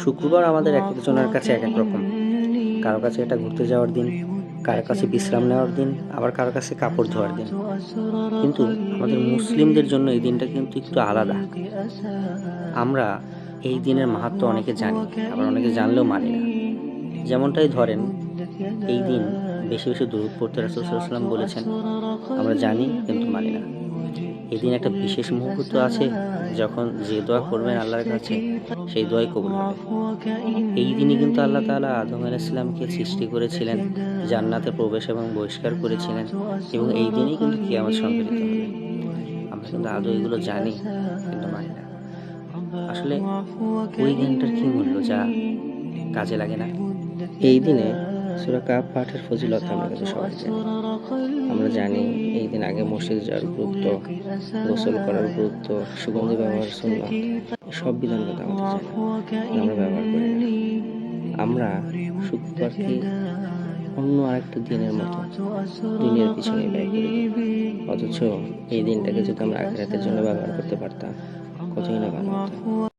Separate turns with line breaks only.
শুক্রবার আমাদের এক একজনের কাছে এক এক রকম। কারো কাছে এটা ঘুরতে যাওয়ার দিন, কারো কাছে বিশ্রাম নেওয়ার দিন, আবার কারো কাছে কাপড় ধোয়ার দিন। কিন্তু আমাদের মুসলিমদের জন্য এই দিনটা কিন্তু একটু আলাদা। আমরা এই দিনের মাহাত্ম্য অনেকে জানি, আবার অনেকে জানলেও মানি না। যেমনটাই ধরেন, এই দিন বেশি বেশি দরুদ পড়তে রাসূল সাল্লাল্লাহু আলাইহি ওয়াসাল্লাম বলেছেন। আমরা জানি কিন্তু মানি না। এদিন একটা বিশেষ মুহূর্ত আছে, যখন যে দোয়া করবেন আল্লাহর কাছে সেই দোয়াই কবুল হবে। এই দিনে কিন্তু আল্লাহ তাআলা আদম আলাইহিস সালামকে সৃষ্টি করেছিলেন, জান্নাতে প্রবেশ এবং বহিষ্কার করেছিলেন, এবং এই দিনেই কিন্তু কিয়ামত সংঘটিত হবে। আমরা কিন্তু আদৌ এগুলো জানি কিন্তু মানি না। আসলে ওই দিনটার কি মূল্য যা কাজে লাগে না? এই দিনে সূরা কাহফ পাঠের ফজিলত আমরা কিন্তু সবাই জানি। আমরা জানি এই দিন আগে মসজিদে যাওয়ার গুরুত্ব, গোসল করার গুরুত্ব, সুগন্ধি ব্যবহার সুন্নাত, সব বিধান কিন্তু আমাদের জানা, কিন্তু আমরা ব্যবহার করি না। আমরা শুক্রবারকে অন্য আরেকটা দিনের মতো দুনিয়ার পিছনে ব্যয় করে দিই। অথচ এই দিনটাকে যদি আমরা আখিরাতের জন্য ব্যবহার করতে পারতাম, কতই না ভালো হতো।